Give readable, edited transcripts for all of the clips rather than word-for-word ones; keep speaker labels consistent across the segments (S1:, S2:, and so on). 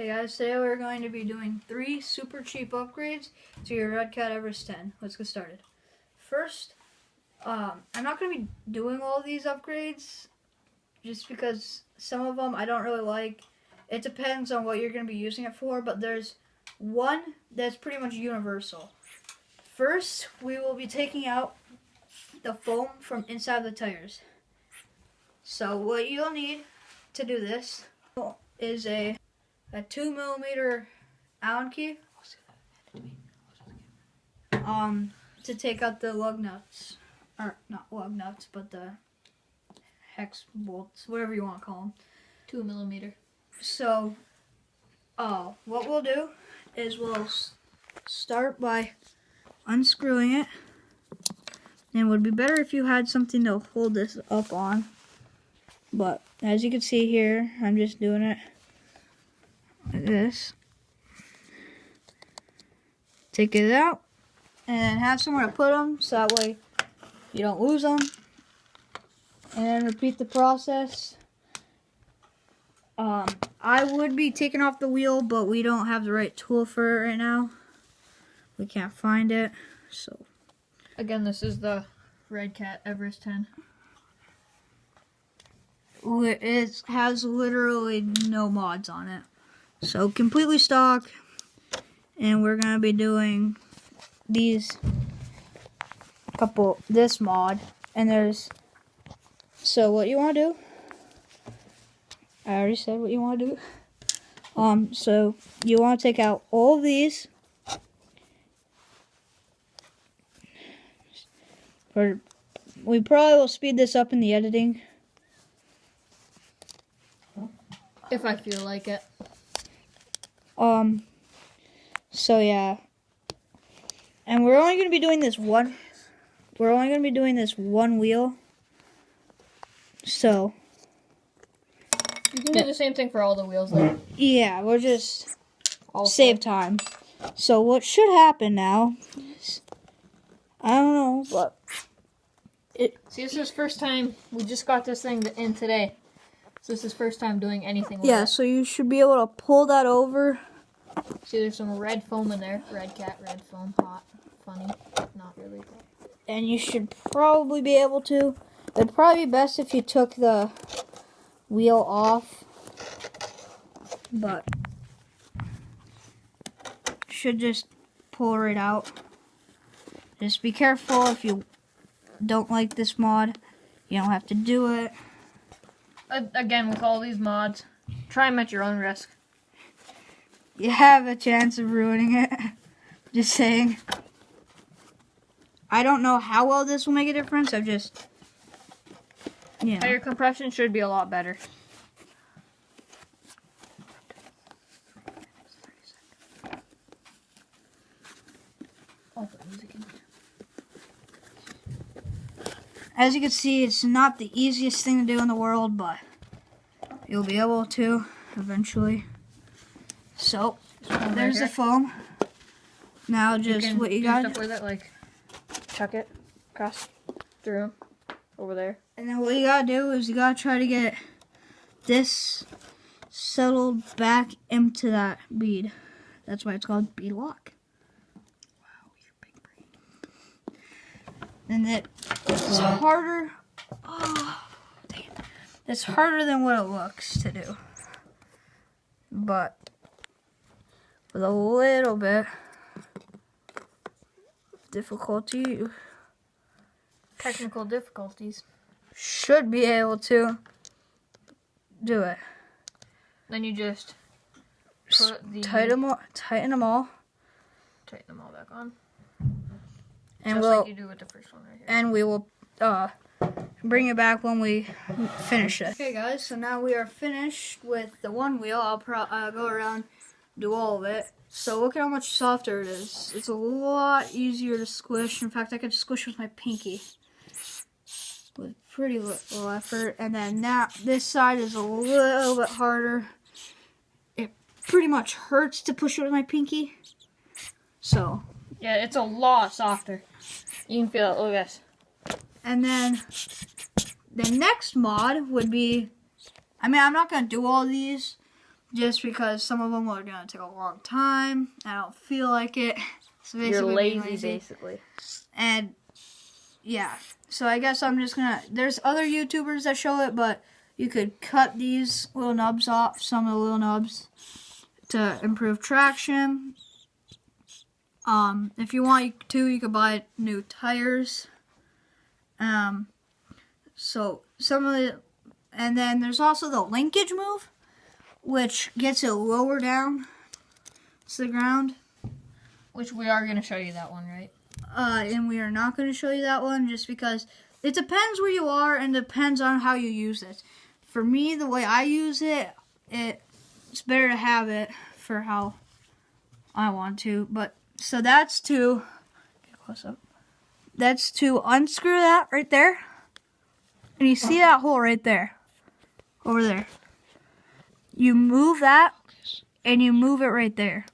S1: Hey guys, today we're going to be doing 3 super cheap upgrades to your Red Cat Everest 10. Let's get started. First, I'm not going to be doing all these upgrades just because some of them I don't really like. It depends on what you're going to be using it for, but there's one that's pretty much universal. First, we will be taking out the foam from inside the tires. So what you'll need to do this is a 2mm Allen key to take out the lug nuts, or not lug nuts, but the hex bolts, whatever you want to call them.
S2: 2mm.
S1: So, what we'll do is we'll start by unscrewing it, and it would be better if you had something to hold this up on, but as you can see here, I'm just doing it like this. Take it out and have somewhere to put them so that way you don't lose them. And repeat the process. I would be taking off the wheel, but we don't have the right tool for it right now. We can't find it. So
S2: Again, this is the Red Cat Everest 10.
S1: it has literally no mods on it. So completely stock, and we're gonna be doing this mod, and there's, so what you want to do, I already said what you want to do. So you want to take out all of these, we probably will speed this up in the editing.
S2: If I feel like it.
S1: So yeah, and we're only going to be doing this one. We're only going to be doing this one wheel. So
S2: You can do the same thing for all the wheels though.
S1: yeah, we'll just save time. So what should happen now is, I don't know, but
S2: See, this is first time, we just got this thing in today. So this is first time doing anything with
S1: yeah,
S2: it.
S1: so you should be able to pull that over.
S2: See, there's some red foam in there. Red Cat, red foam. Hot. Funny. Not really.
S1: And you should probably be able to. It'd probably be best if you took the wheel off. But should just pull right out. Just be careful if you don't like this mod. You don't have to do it.
S2: Again, with all these mods, try them at your own risk.
S1: You have a chance of ruining it. Just saying. I don't know how well this will make a difference. I've just, you know.
S2: Tire compression should be a lot better.
S1: As you can see, it's not the easiest thing to do in the world, but you'll be able to eventually. So, there's the foam. Now just what you
S2: do
S1: got.
S2: stuff with it, like chuck it across through over there.
S1: And then what you gotta do is you gotta try to get this settled back into that bead. That's why it's called bead lock. Wow, you're big brain. And it's harder. Oh, dang it. It's harder than what it looks to do. But with a little bit of difficulty,
S2: Technical difficulties.
S1: should be able to do it.
S2: Then you just put the
S1: Tighten them all,
S2: tighten them all back on.
S1: and
S2: Just like you do with the first one right here.
S1: and we will bring it back when we finish it. Okay, guys, so now we are finished with the one wheel. I'll go around, do all of it. So look at how much softer it is. It's a lot easier to squish. In fact, I could squish with my pinky with pretty little effort. And then now this side is a little bit harder. It pretty much hurts to push it with my pinky. So
S2: Yeah, it's a lot softer. You can feel it. Look at this.
S1: and then the next mod would be, I mean, I'm not going to do all these, just because some of them are gonna take a long time. I don't feel like it. So
S2: You're
S1: basically being
S2: lazy, basically.
S1: And yeah, so I guess I'm just gonna. There's other YouTubers that show it, but you could cut these little nubs off, some of the little nubs, to improve traction. If you want to, you could buy new tires. So some of the, and then there's also the linkage move, which gets it lower down to the ground.
S2: Which we are going to show you that one, right?
S1: And we are not going to show you that one just because it depends where you are and depends on how you use it. For me, the way I use it, it's better to have it for how I want to. But so that's to get close up. That's to unscrew that right there, and you see that hole right there, over there. You move that, and you move it right there.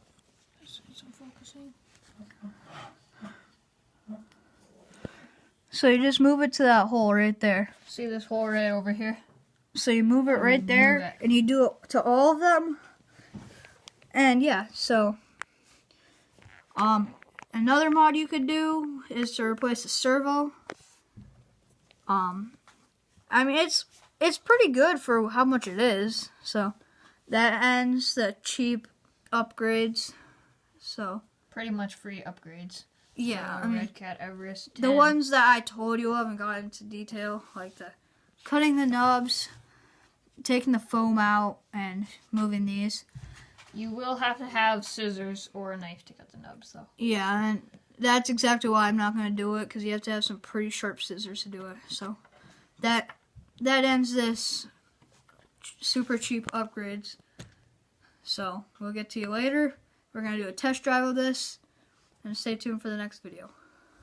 S1: So you just move it to that hole right there.
S2: See this hole right over here?
S1: So you move it right there, and you do it to all of them. And yeah, so another mod you could do is to replace the servo. I mean it's pretty good for how much it is. So that ends the cheap upgrades. So
S2: Pretty much free upgrades.
S1: yeah,
S2: So,
S1: I mean,
S2: Red Cat Everest 10.
S1: the ones that I told you of and got into detail, like the cutting the nubs, taking the foam out, and moving these.
S2: You will have to have scissors or a knife to cut the nubs, though.
S1: Yeah, and that's exactly why I'm not going to do it, because you have to have some pretty sharp scissors to do it. So that ends this super cheap upgrades. So we'll get to you later. We're going to do a test drive of this, and stay tuned for the next video.